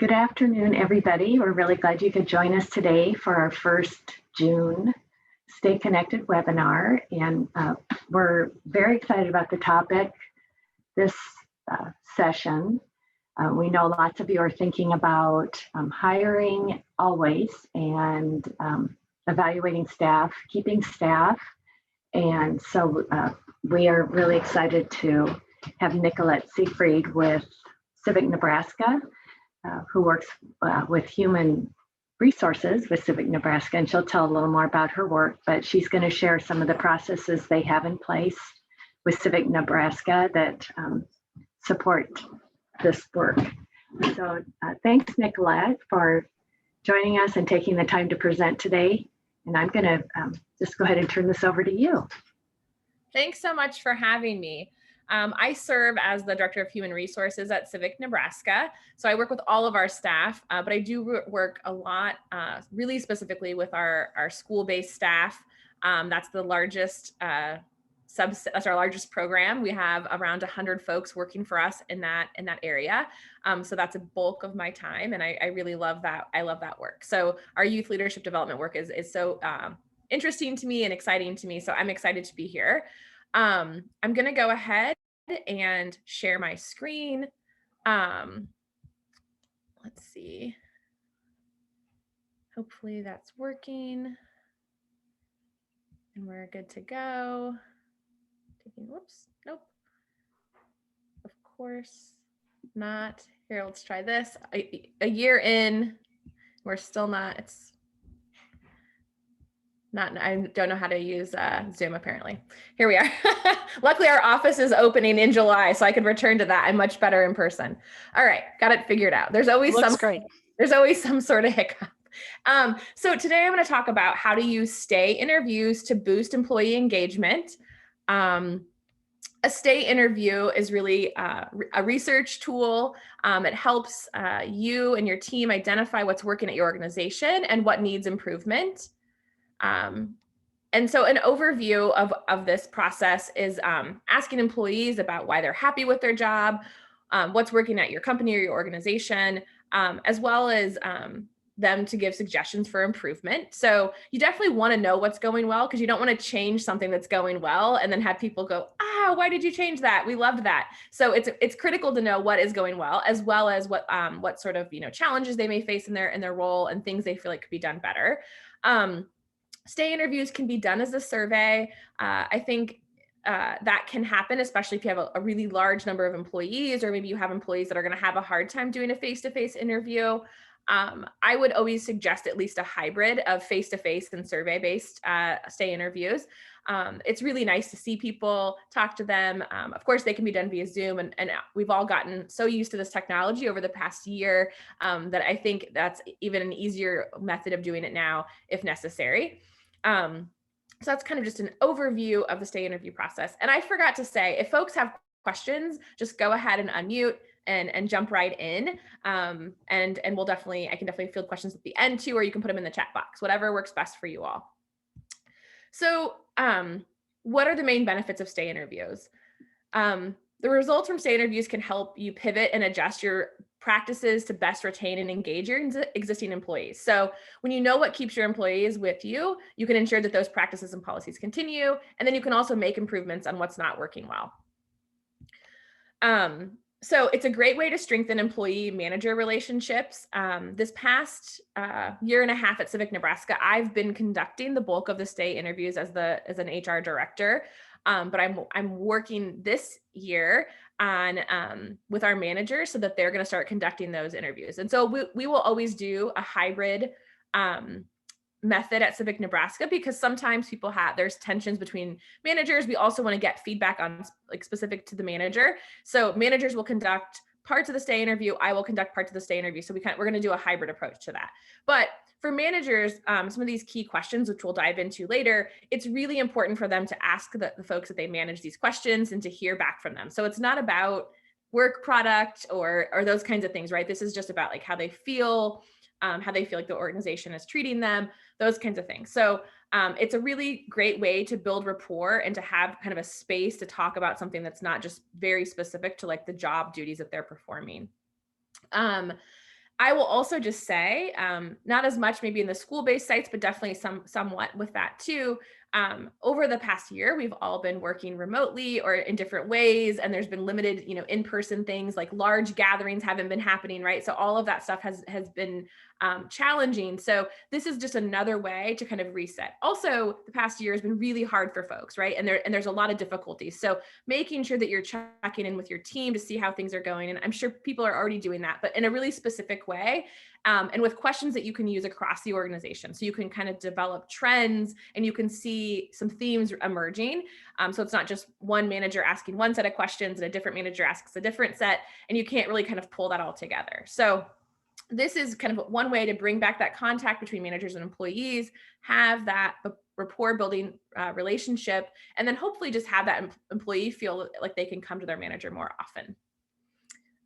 Good afternoon, everybody. We're really glad you could join us today for our first June Stay Connected webinar. And we're very excited about the topic this session. We know lots of you are thinking about hiring always and evaluating staff, keeping staff. And so we are really excited to have Nicolette Siegfried with Civic Nebraska, who works with human resources with Civic Nebraska, and she'll tell a little more about her work, but she's going to share some of the processes they have in place with Civic Nebraska that support this work. So thanks, Nicolette, for joining us and taking the time to present today. And I'm going to just go ahead and turn this over to you. Thanks so much for having me. I serve as the Director of Human Resources at Civic Nebraska. So I work with all of our staff, but I do work a lot, really specifically with our school-based staff. That's the largest that's our largest program. We have around 100 folks working for us in that area. So that's a bulk of my time, and I really love that. I love that work. So our youth leadership development work is so interesting to me and exciting to me. So I'm excited to be here. I'm going to go ahead and share my screen. Let's see. Hopefully that's working. And we're good to go. Whoops, nope. Of course not. Here, let's try this. A year in, we're still not, I don't know how to use Zoom apparently. Here we are. Luckily our office is opening in July, so I could return to that. I'm much better in person. All right, got it figured out. There's always some sort of hiccup. So today I'm going to talk about how to use stay interviews to boost employee engagement. A stay interview is really a research tool. It helps you and your team identify what's working at your organization and what needs improvement. And so an overview of this process is asking employees about why they're happy with their job, what's working at your company or your organization, as well as them to give suggestions for improvement. So you definitely want to know what's going well, because you don't want to change something that's going well and then have people go, why did you change that? We loved that. So it's critical to know what is going well as what sort of challenges they may face in their role and things they feel like could be done better. Stay interviews can be done as a survey. I think that can happen, especially if you have a really large number of employees, or maybe you have employees that are going to have a hard time doing a face-to-face interview. I would always suggest at least a hybrid of face-to-face and survey-based stay interviews. It's really nice to see people, talk to them. Of course, they can be done via Zoom, and we've all gotten so used to this technology over the past year that I think that's even an easier method of doing it now if necessary. So that's kind of just an overview of the stay interview process. And I forgot to say, if folks have questions, just go ahead and unmute and jump right in. And I can definitely field questions at the end too, or you can put them in the chat box, whatever works best for you all. So what are the main benefits of stay interviews? The results from stay interviews can help you pivot and adjust your practices to best retain and engage your existing employees. So when you know what keeps your employees with you, you can ensure that those practices and policies continue, and then you can also make improvements on what's not working well. So it's a great way to strengthen employee-manager relationships. This past year and a half at Civic Nebraska, I've been conducting the bulk of the stay interviews as an HR director, but I'm working this year on with our managers so that they're going to start conducting those interviews. And so we will always do a hybrid method at Civic Nebraska, because sometimes there's tensions between managers. We also want to get feedback on specific to the manager. So managers will conduct parts of the stay interview. I will conduct parts of the stay interview. So we're going to do a hybrid approach to that. But for managers, some of these key questions, which we'll dive into later, it's really important for them to ask the folks that they manage these questions and to hear back from them. So it's not about work product or those kinds of things, right? This is just about how they feel like the organization is treating them, those kinds of things. So it's a really great way to build rapport and to have kind of a space to talk about something that's not just very specific to the job duties that they're performing. I will also just say, not as much maybe in the school-based sites, but definitely somewhat with that too. Over the past year, we've all been working remotely or in different ways, and there's been limited, in-person things, like large gatherings haven't been happening, right? So all of that stuff has been challenging. So this is just another way to kind of reset. Also, the past year has been really hard for folks, right? And there's a lot of difficulties. So making sure that you're checking in with your team to see how things are going, and I'm sure people are already doing that, but in a really specific way, and with questions that you can use across the organization. So you can kind of develop trends and you can see some themes emerging. So it's not just one manager asking one set of questions and a different manager asks a different set, and you can't really kind of pull that all together. So this is kind of one way to bring back that contact between managers and employees, have that rapport building relationship, and then hopefully just have that employee feel like they can come to their manager more often.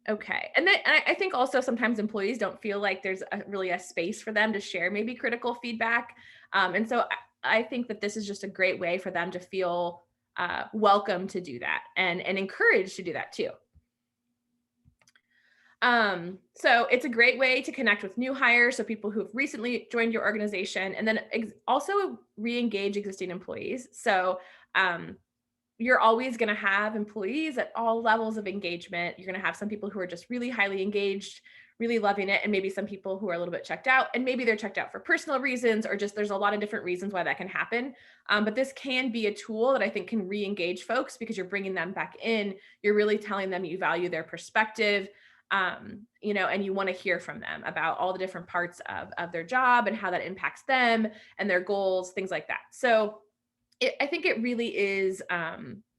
Okay. And then I think also sometimes employees don't feel like there's really a space for them to share maybe critical feedback. And so I think that this is just a great way for them to feel welcome to do that and encouraged to do that too. So it's a great way to connect with new hires, so people who've recently joined your organization, and then also re-engage existing employees. So you're always going to have employees at all levels of engagement. You're going to have some people who are just really highly engaged, really loving it, and maybe some people who are a little bit checked out, and maybe they're checked out for personal reasons, or just there's a lot of different reasons why that can happen. But this can be a tool that I think can re-engage folks because you're bringing them back in. You're really telling them you value their perspective, and you want to hear from them about all the different parts of their job and how that impacts them and their goals, things like that. So I think it really is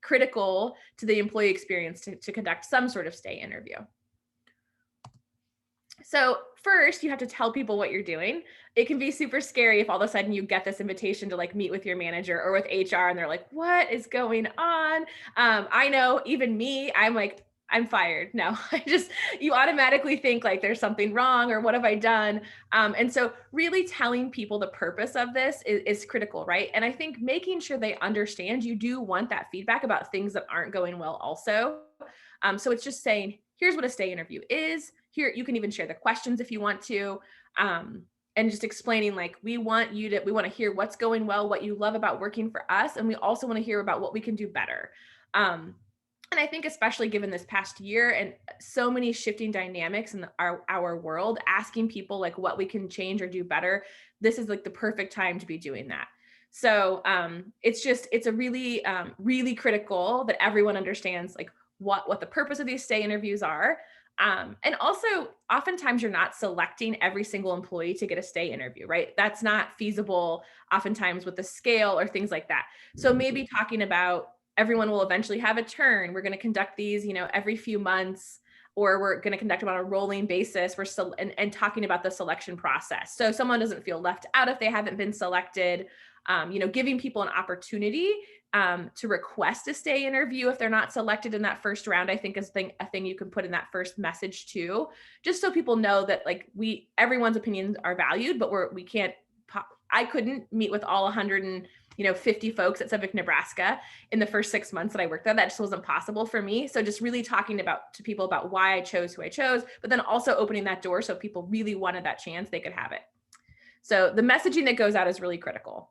critical to the employee experience to conduct some sort of stay interview. So first, you have to tell people what you're doing. It can be super scary if all of a sudden you get this invitation to like meet with your manager or with HR and they're like, what is going on? I know even me, I'm like, I'm fired. No, you automatically think like there's something wrong or what have I done? And so really telling people the purpose of this is critical, right? And I think making sure they understand you do want that feedback about things that aren't going well also. So it's just saying, here's what a stay interview is. Here, you can even share the questions if you want to. And just explaining like, we want to hear what's going well, what you love about working for us. And we also want to hear about what we can do better. And I think especially given this past year and so many shifting dynamics in our world, asking people like what we can change or do better, this is like the perfect time to be doing that. So it's a really, really critical that everyone understands like what the purpose of these stay interviews are. And also oftentimes you're not selecting every single employee to get a stay interview, right? That's not feasible oftentimes with the scale or things like that. So maybe talking about everyone will eventually have a turn. We're going to conduct these, every few months, or we're going to conduct them on a rolling basis. We're still and talking about the selection process. So someone doesn't feel left out if they haven't been selected, giving people an opportunity to request a stay interview if they're not selected in that first round, I think is a thing you can put in that first message too, just so people know that like everyone's opinions are valued, but I couldn't meet with all 150 folks at Civic Nebraska in the first 6 months that I worked there. That just wasn't possible for me. So just really talking to people about why I chose who I chose, but then also opening that door so if people really wanted that chance, they could have it. So the messaging that goes out is really critical.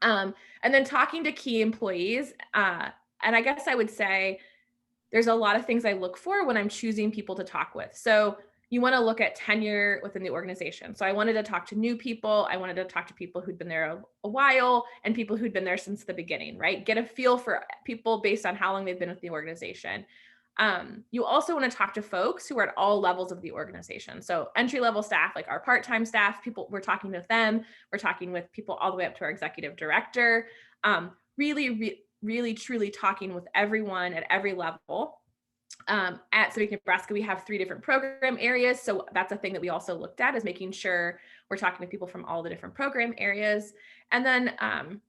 And then talking to key employees, and I guess I would say there's a lot of things I look for when I'm choosing people to talk with. So you want to look at tenure within the organization. So I wanted to talk to new people. I wanted to talk to people who'd been there a while and people who'd been there since the beginning, right? Get a feel for people based on how long they've been with the organization. You also want to talk to folks who are at all levels of the organization. So entry-level staff, like our part-time staff, we're talking with them. We're talking with people all the way up to our executive director. Really, truly talking with everyone at every level. At Civic Nebraska, we have 3 different program areas. So that's a thing that we also looked at, is making sure we're talking to people from all the different program areas. And then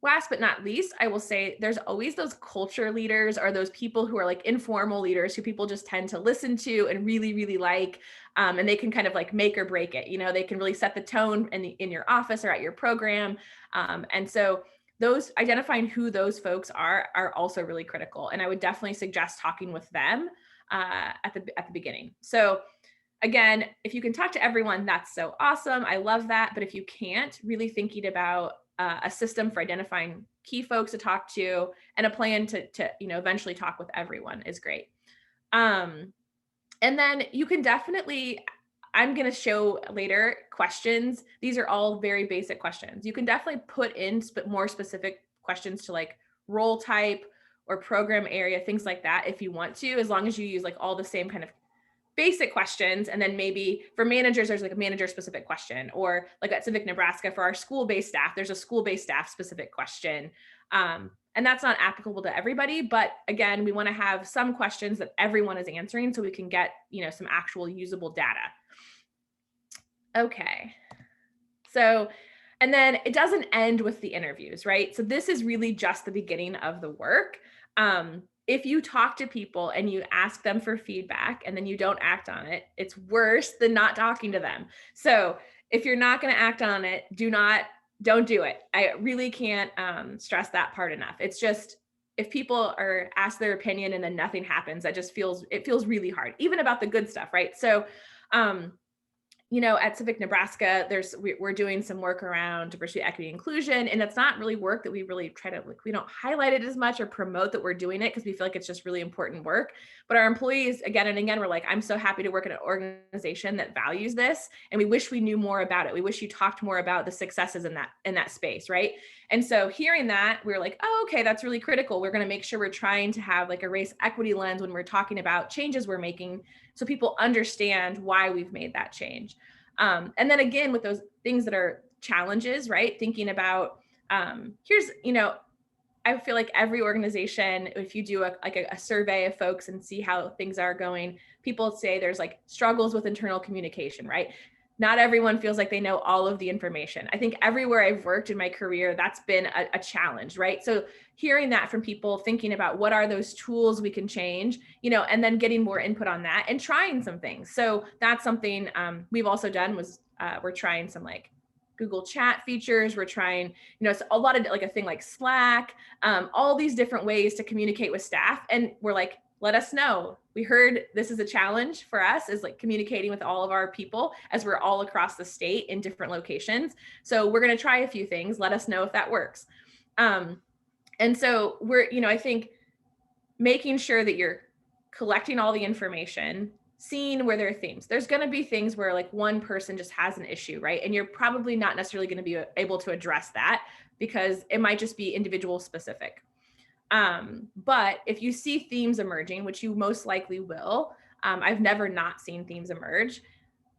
last but not least, I will say there's always those culture leaders or those people who are like informal leaders who people just tend to listen to and really, really like, and they can kind of like make or break it. They can really set the tone in your office or at your program. And so those identifying who those folks are also really critical. And I would definitely suggest talking with them at the beginning. So again, if you can talk to everyone, that's so awesome. I love that. But if you can't, really thinking about a system for identifying key folks to talk to and a plan to eventually talk with everyone is great. And then you can definitely, I'm going to show later questions. These are all very basic questions. You can definitely put in more specific questions to like role type or program area, things like that, if you want to, as long as you use like all the same kind of basic questions. And then maybe for managers, there's like a manager specific question, or like at Civic Nebraska for our school-based staff, there's a school-based staff specific question. And that's not applicable to everybody, but again, we want to have some questions that everyone is answering so we can get, some actual usable data. Okay. So, and then it doesn't end with the interviews, right? So this is really just the beginning of the work. If you talk to people and you ask them for feedback and then you don't act on it, it's worse than not talking to them. So if you're not going to act on it, don't do it. I really can't stress that part enough. It's just, if people are asked their opinion and then nothing happens, it feels really hard, even about the good stuff, right? So, at Civic Nebraska, we're doing some work around diversity, equity, inclusion, and it's not really work that we really try to, we don't highlight it as much or promote that we're doing it because we feel like it's just really important work. But our employees, again and again, we're like, I'm so happy to work at an organization that values this, and we wish we knew more about it. We wish you talked more about the successes in that space, right? And so hearing that, we're like, oh, okay, that's really critical. We're going to make sure we're trying to have like a race equity lens when we're talking about changes we're making, so people understand why we've made that change. And then again, with those things that are challenges, right? Thinking about, I feel like every organization, if you do a survey of folks and see how things are going, people say there's like struggles with internal communication, right? Not everyone feels like they know all of the information. I think everywhere I've worked in my career, that's been a challenge, right? So hearing that from people, thinking about what are those tools we can change, and then getting more input on that and trying some things. So that's something we've also done was we're trying some like Google Chat features. We're trying, it's a lot of like a thing like Slack, all these different ways to communicate with staff. And we're like, let us know. We heard this is a challenge for us, is like communicating with all of our people as we're all across the state in different locations. So we're going to try a few things. Let us know if that works. And so we're, I think making sure that you're collecting all the information, seeing where there are themes. There's going to be things where like one person just has an issue, right? And you're probably not necessarily going to be able to address that because it might just be individual specific. But if you see themes emerging, which you most likely will, I've never not seen themes emerge,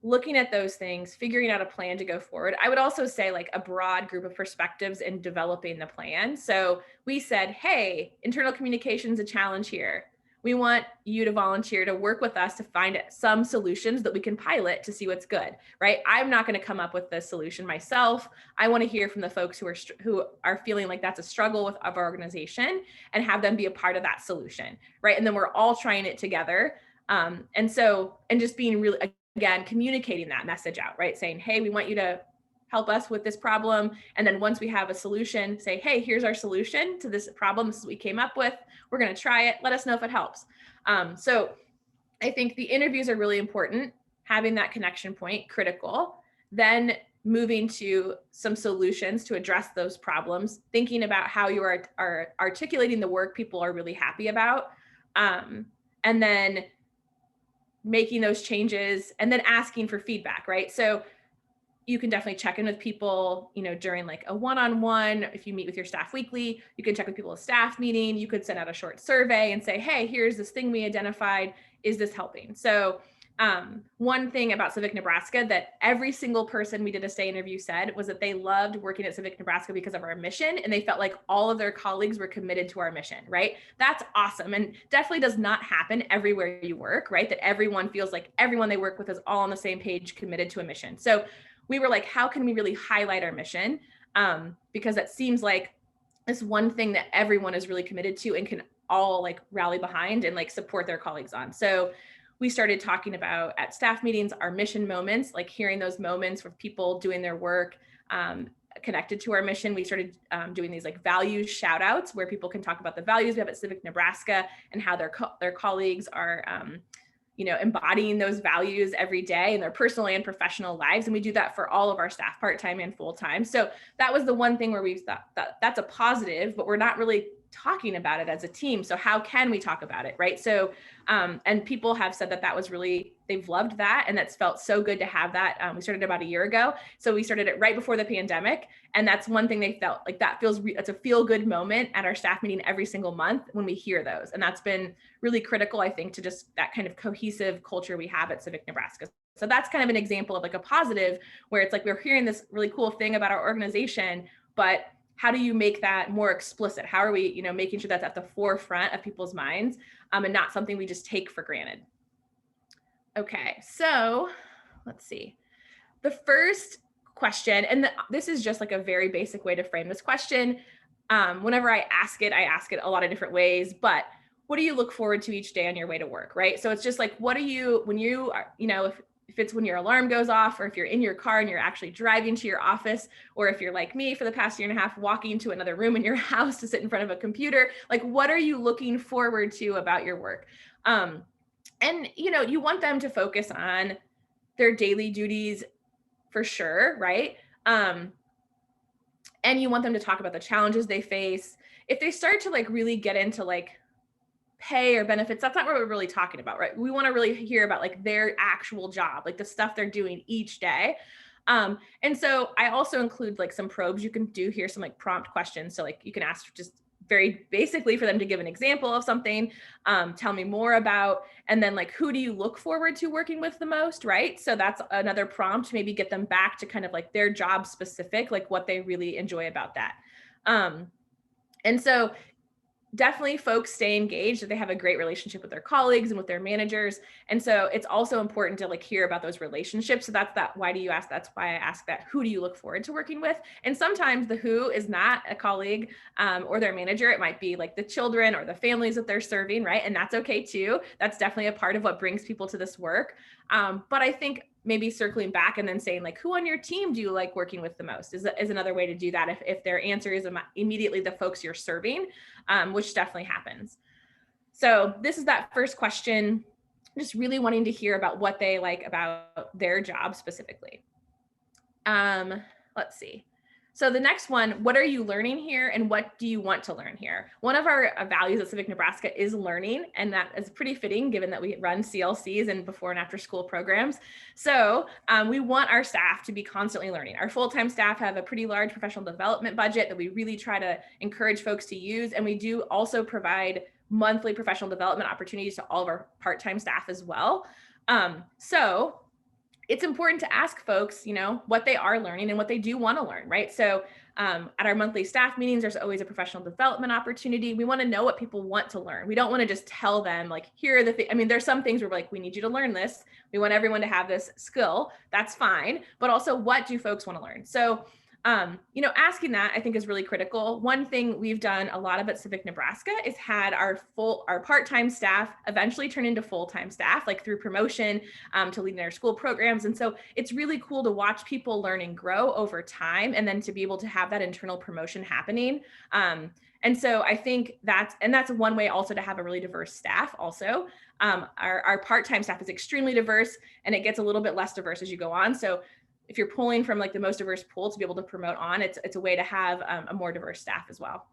looking at those things, figuring out a plan to go forward. I would also say like a broad group of perspectives in developing the plan. So we said, hey, internal communication is a challenge here. We want you to volunteer to work with us to find some solutions that we can pilot to see what's good, right? I'm not going to come up with the solution myself. I want to hear from the folks who are feeling like that's a struggle of our organization and have them be a part of that solution, right? And then we're all trying it together. And just being really, again, communicating that message out, right? Saying, hey, we want you to help us with this problem. And then once we have a solution, say, hey, here's our solution to this problem. This is what we came up with. We're going to try it. Let us know if it helps. So I think the interviews are really important. Having that connection point, critical. Then moving to some solutions to address those problems, thinking about how you are articulating the work people are really happy about. And then making those changes and then asking for feedback, right? So you can definitely check in with people, during like a one-on-one. If you meet with your staff weekly, you can check with people at staff meeting. You could send out a short survey and say, hey, here's this thing we identified. Is this helping? So one thing about Civic Nebraska that every single person we did a stay interview said was that they loved working at Civic Nebraska because of our mission, and they felt like all of their colleagues were committed to our mission, right? That's awesome, and definitely does not happen everywhere you work, right? That everyone feels like everyone they work with is all on the same page, committed to a mission. So we were like, how can we really highlight our mission? Because it seems like this one thing that everyone is really committed to and can all like rally behind and like support their colleagues on. So we started talking about at staff meetings, our mission moments, like hearing those moments with people doing their work connected to our mission. We started doing these like values shout outs where people can talk about the values we have at Civic Nebraska and how their colleagues are embodying those values every day in their personal and professional lives. And we do that for all of our staff, part-time and full-time. So that was the one thing where we thought that that's a positive, but we're not really talking about it as a team. So how can we talk about it, right? So, and people have said that was really, they've loved that. And that's felt so good to have that. We started about a year ago. So we started it right before the pandemic. And that's one thing they felt like that it's a feel good moment at our staff meeting every single month when we hear those. And that's been really critical, I think, to just that kind of cohesive culture we have at Civic Nebraska. So that's kind of an example of like a positive where it's like, we're hearing this really cool thing about our organization, but how do you make that more explicit? How are we, making sure that's at the forefront of people's minds, and not something we just take for granted? Okay, so let's see. The first question, and this is just like a very basic way to frame this question. Whenever I ask it a lot of different ways, but what do you look forward to each day on your way to work, right? So it's just like, what do you, when you are, if it's when your alarm goes off, or if you're in your car and you're actually driving to your office, or if you're like me for the past year and a half, walking to another room in your house to sit in front of a computer, like, what are you looking forward to about your work? And, you want them to focus on their daily duties for sure, right? And you want them to talk about the challenges they face. If they start to like really get into like pay or benefits, that's not what we're really talking about, right? We want to really hear about like their actual job, like the stuff they're doing each day. And so I also include like some probes you can do here, some like prompt questions. So like you can ask just very basically for them to give an example of something, tell me more about, and then like, who do you look forward to working with the most, right? So that's another prompt, maybe get them back to kind of like their job specific, like what they really enjoy about that. And so definitely folks stay engaged, that they have a great relationship with their colleagues and with their managers. And so it's also important to like hear about those relationships. So that's that. Why do you ask? That's why I ask that. Who do you look forward to working with? And sometimes the who is not a colleague or their manager. It might be like the children or the families that they're serving, right? And that's okay too. That's definitely a part of what brings people to this work. But I think maybe circling back and then saying like, who on your team do you like working with the most is another way to do that. If their answer is immediately the folks you're serving, which definitely happens. So this is that first question, just really wanting to hear about what they like about their job specifically. Let's see. So the next one, what are you learning here and what do you want to learn here? One of our values at Civic Nebraska is learning, and that is pretty fitting given that we run CLCs and before and after school programs. So we want our staff to be constantly learning. Our full-time staff have a pretty large professional development budget that we really try to encourage folks to use. And we do also provide monthly professional development opportunities to all of our part-time staff as well. So it's important to ask folks, what they are learning and what they do want to learn, right? So at our monthly staff meetings, there's always a professional development opportunity. We want to know what people want to learn. We don't want to just tell them like, here are the things. I mean, there's some things where we're like, we need you to learn this. We want everyone to have this skill. That's fine. But also, what do folks want to learn? So asking that I think is really critical. One thing we've done a lot of at Civic Nebraska is had our part-time staff eventually turn into full-time staff, like through promotion to leading their school programs. And so it's really cool to watch people learn and grow over time, and then to be able to have that internal promotion happening. And so I think that's one way also to have a really diverse staff also. Our part-time staff is extremely diverse, and it gets a little bit less diverse as you go on. So if you're pulling from like the most diverse pool to be able to promote on, it's a way to have a more diverse staff as well.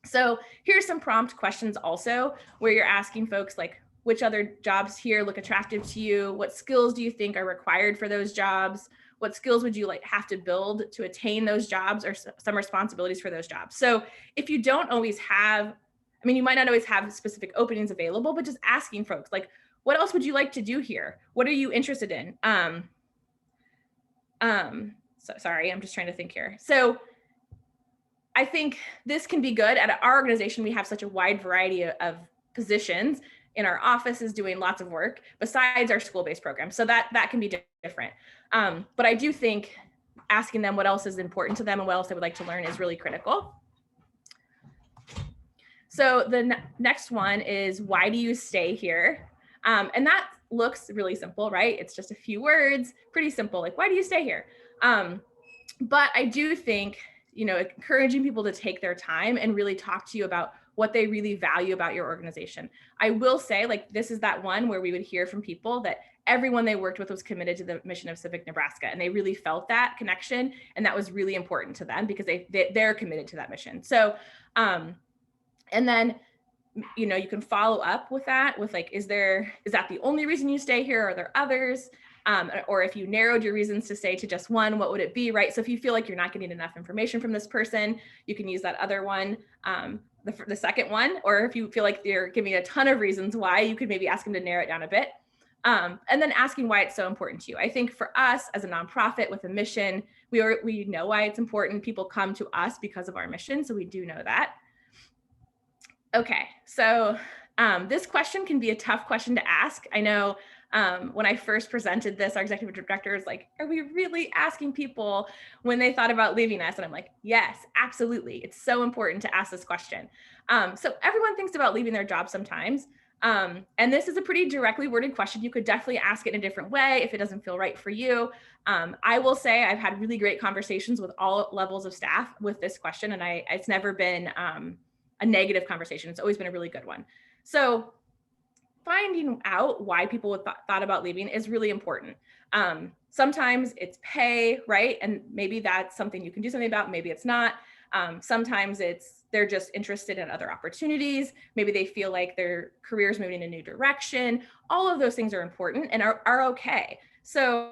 So here's some prompt questions also, where you're asking folks like, which other jobs here look attractive to you? What skills do you think are required for those jobs? What skills would you like have to build to attain those jobs, or some responsibilities for those jobs? So if you don't always have, you might not always have specific openings available, but just asking folks like, what else would you like to do here? What are you interested in? So sorry, I'm just trying to think here. So I think this can be good. At our organization, we have such a wide variety of positions in our offices doing lots of work besides our school-based program. So that can be different. But I do think asking them what else is important to them and what else they would like to learn is really critical. So the next one is, why do you stay here? And that looks really simple, right? It's just a few words, pretty simple. Like, why do you stay here? But I do think, encouraging people to take their time and really talk to you about what they really value about your organization. I will say, like, this is that one where we would hear from people that everyone they worked with was committed to the mission of Civic Nebraska, and they really felt that connection, and that was really important to them because they're committed to that mission. So, and then, you know, you can follow up with that with like, is that the only reason you stay here? Are there others? Or if you narrowed your reasons to stay to just one, what would it be, right? So if you feel like you're not getting enough information from this person, you can use that other one, the second one. Or if you feel like they're giving a ton of reasons why, you could maybe ask them to narrow it down a bit. And then asking why it's so important to you. I think for us as a nonprofit with a mission, we know why it's important. People come to us because of our mission, so we do know that. Okay, so this question can be a tough question to ask. I know when I first presented this, our executive director was like, are we really asking people when they thought about leaving us? And I'm like, yes, absolutely. It's so important to ask this question. So everyone thinks about leaving their job sometimes. And this is a pretty directly worded question. You could definitely ask it in a different way if it doesn't feel right for you. I will say I've had really great conversations with all levels of staff with this question, and it's never been a negative conversation. It's always been a really good one. So finding out why people would thought about leaving is really important. Sometimes it's pay, right? And maybe that's something you can do something about, maybe it's not. Sometimes they're just interested in other opportunities. Maybe they feel like their career is moving in a new direction. All of those things are important and are okay. So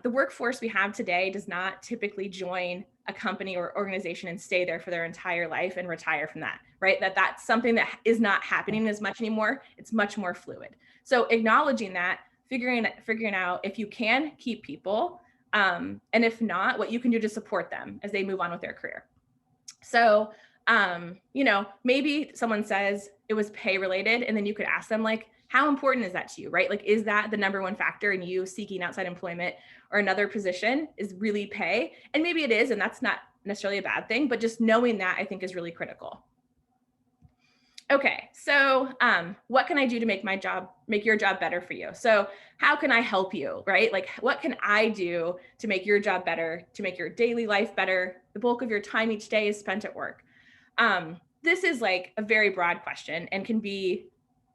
the workforce we have today does not typically join a company or organization and stay there for their entire life and retire from that, right? That's something that is not happening as much anymore. It's much more fluid. So acknowledging that, figuring out if you can keep people, and if not, what you can do to support them as they move on with their career. So, you know, maybe someone says it was pay related, and then you could ask them like, how important is that to you, right? Like, is that the number one factor in you seeking outside employment or another position is really pay? And maybe it is, and that's not necessarily a bad thing, but just knowing that I think is really critical. Okay, so what can I do to make your job better for you? So how can I help you, right? Like, what can I do to make your job better, to make your daily life better? The bulk of your time each day is spent at work. This is like a very broad question and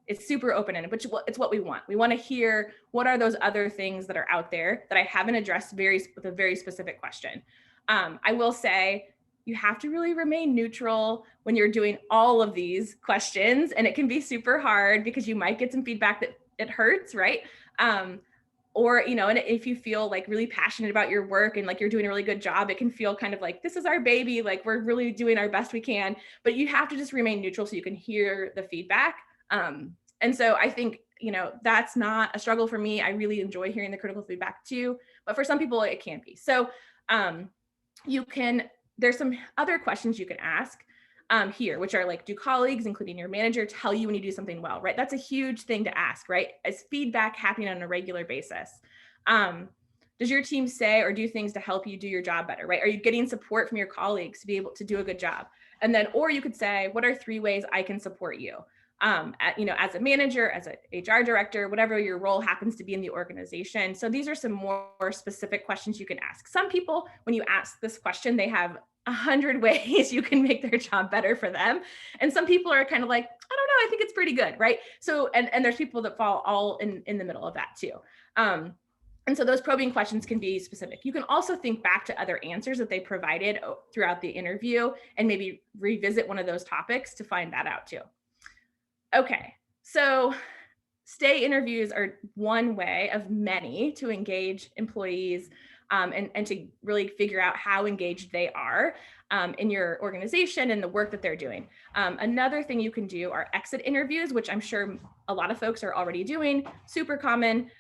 it's super open-ended, but it's what we want. We want to hear what are those other things that are out there that I haven't addressed with a very specific question. I will say you have to really remain neutral when you're doing all of these questions, and it can be super hard because you might get some feedback that it hurts, right? Or, you know, and if you feel like really passionate about your work and like you're doing a really good job, it can feel kind of like, this is our baby, like we're really doing our best we can, but you have to just remain neutral so you can hear the feedback. And so I think, you know, that's not a struggle for me. I really enjoy hearing the critical feedback too, but for some people it can be. So there's some other questions you can ask here, which are like, do colleagues, including your manager, tell you when you do something well, right? That's a huge thing to ask, right? Is feedback happening on a regular basis? Does your team say or do things to help you do your job better, right? Are you getting support from your colleagues to be able to do a good job? And then, or you could say, what are 3 ways I can support you? You know, as a manager, as an HR director, whatever your role happens to be in the organization. So these are some more specific questions you can ask. Some people, when you ask this question, they have 100 ways you can make their job better for them. And some people are kind of like, I don't know, I think it's pretty good, right? So, and there's people that fall all in the middle of that too. And so those probing questions can be specific. You can also think back to other answers that they provided throughout the interview and maybe revisit one of those topics to find that out too. Okay, so stay interviews are one way of many to engage employees and to really figure out how engaged they are in your organization and the work that they're doing. Another thing you can do are exit interviews, which I'm sure a lot of folks are already doing, super common.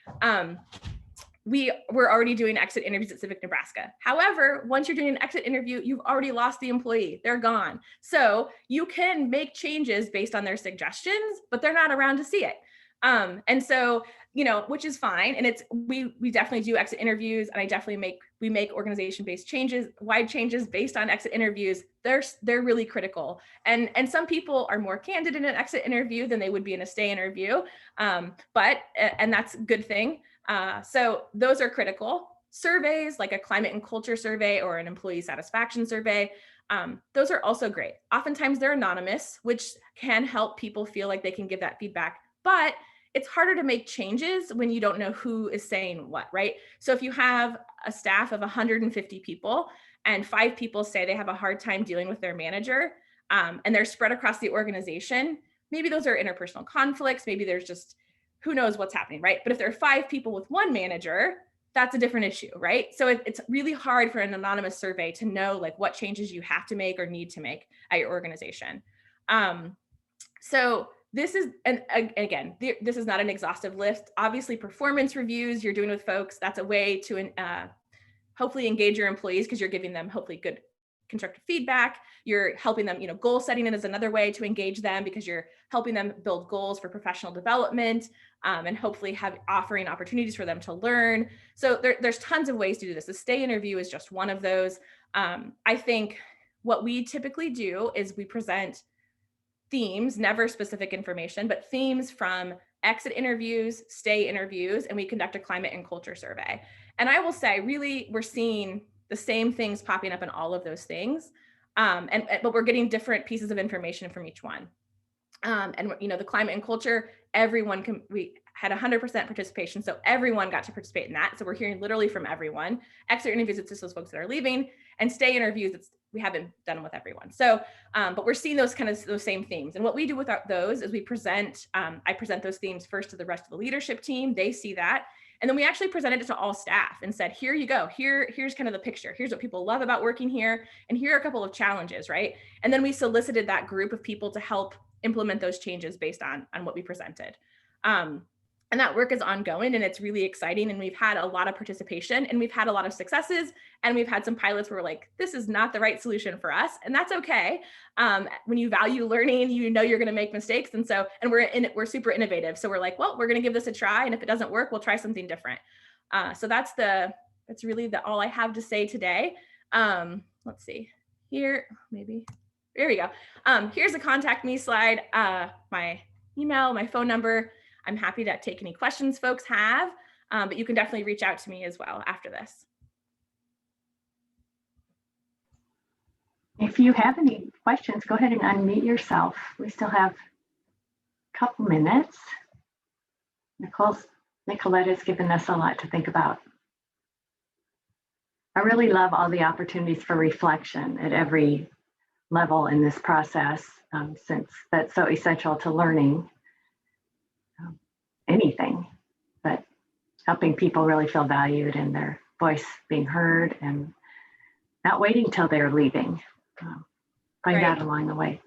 We're already doing exit interviews at Civic Nebraska. However, once you're doing an exit interview, you've already lost the employee. They're gone. So you can make changes based on their suggestions, but they're not around to see it. And so, you know, which is fine. And we definitely do exit interviews, and we make organization-based changes, wide changes based on exit interviews. They're really critical. And some people are more candid in an exit interview than they would be in a stay interview. And that's a good thing. So those are critical. Surveys like a climate and culture survey or an employee satisfaction survey Those are also great. Oftentimes they're anonymous, which can help people feel like they can give that feedback, but it's harder to make changes when you don't know who is saying what, right? So if you have a staff of 150 people and 5 people say they have a hard time dealing with their manager, and they're spread across the organization, maybe those are interpersonal conflicts, maybe there's just, who knows what's happening, right? But if there are 5 people with one manager, that's a different issue, right? So it's really hard for an anonymous survey to know like what changes you have to make or need to make at your organization. So this is, and again, this is not an exhaustive list. Obviously, performance reviews you're doing with folks, that's a way to hopefully engage your employees because you're giving them hopefully good constructive feedback. You're helping them, goal setting is another way to engage them because you're helping them build goals for professional development, and hopefully offering opportunities for them to learn. So there's tons of ways to do this. The stay interview is just one of those. I think what we typically do is we present themes, never specific information, but themes from exit interviews, stay interviews, and we conduct a climate and culture survey. And I will say, really, we're seeing the same things popping up in all of those things. But we're getting different pieces of information from each one. And the climate and culture, we had 100% participation. So everyone got to participate in that. So we're hearing literally from everyone. Exit interviews, it's just those folks that are leaving, and stay interviews, we haven't done them with everyone. So, but we're seeing those same themes. And what we do with those is I present those themes first to the rest of the leadership team. They see that. And then we actually presented it to all staff and said, here you go. Here's kind of the picture. Here's what people love about working here. And here are a couple of challenges, right? And then we solicited that group of people to help implement those changes based on what we presented. And that work is ongoing and it's really exciting. And we've had a lot of participation and we've had a lot of successes. And we've had some pilots where we're like, this is not the right solution for us. And that's okay. When you value learning, you're going to make mistakes. And we're super innovative. So we're like, well, we're going to give this a try. And if it doesn't work, we'll try something different. So that's really all I have to say today. Let's see here, maybe. There we go. Here's a contact me slide, my email, my phone number. I'm happy to take any questions folks have, but you can definitely reach out to me as well after this. If you have any questions, go ahead and unmute yourself. We still have a couple minutes. Nicolette has given us a lot to think about. I really love all the opportunities for reflection at every level in this process, since that's so essential to learning anything, but helping people really feel valued and their voice being heard and not waiting till they're leaving. Find out along the way.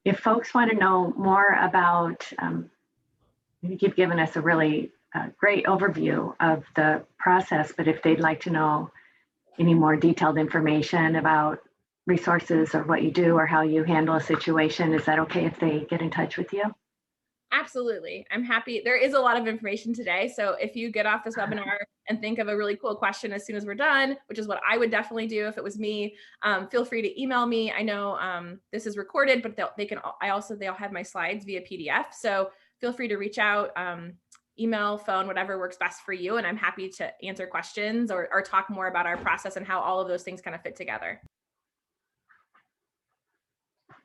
If folks want to know more about, you've given us a really great overview of the process, but if they'd like to know any more detailed information about resources or what you do or how you handle a situation, is that okay if they get in touch with you? Absolutely. I'm happy. There is a lot of information today. So if you get off this webinar and think of a really cool question as soon as we're done, which is what I would definitely do if it was me, feel free to email me. I know this is recorded, but they'll have my slides via PDF. So feel free to reach out, email, phone, whatever works best for you. And I'm happy to answer questions or talk more about our process and how all of those things kind of fit together.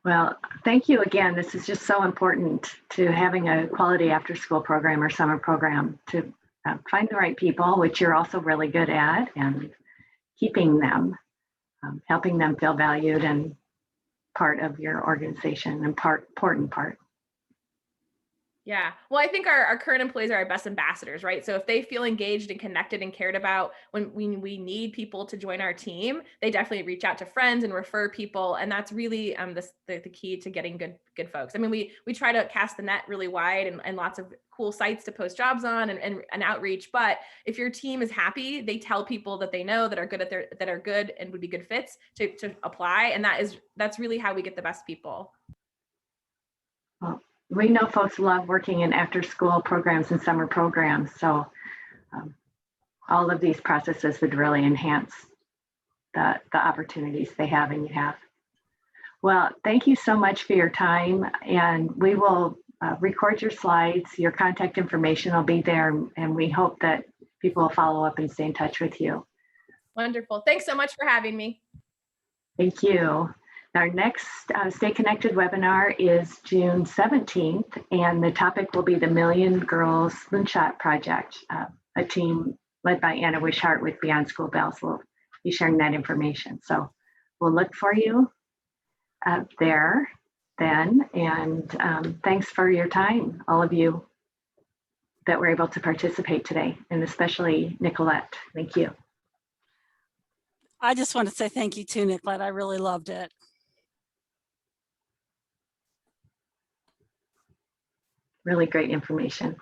Well, thank you again. This is just so important to having a quality after school program or summer program to find the right people, which you're also really good at, and keeping them, helping them feel valued and part of your organization, and important part. Yeah. Well, I think our current employees are our best ambassadors, right? So if they feel engaged and connected and cared about when we need people to join our team, they definitely reach out to friends and refer people. And that's really the key to getting good folks. I mean, we try to cast the net really wide and lots of cool sites to post jobs on and outreach. But if your team is happy, they tell people that they know that are good that are good and would be good fits to apply. And that's really how we get the best people. Well, we know folks love working in after school programs and summer programs. So all of these processes would really enhance the opportunities they have and you have. Well, thank you so much for your time. And we will record your slides. Your contact information will be there. And we hope that people will follow up and stay in touch with you. Wonderful. Thanks so much for having me. Thank you. Our next Stay Connected webinar is June 17th, and the topic will be the Million Girls Moonshot Project. A team led by Anna Wishart with Beyond School Bells will be sharing that information. So we'll look for you there then. And thanks for your time, all of you that were able to participate today, and especially Nicolette. Thank you. I just want to say thank you too, Nicolette. I really loved it. Really great information.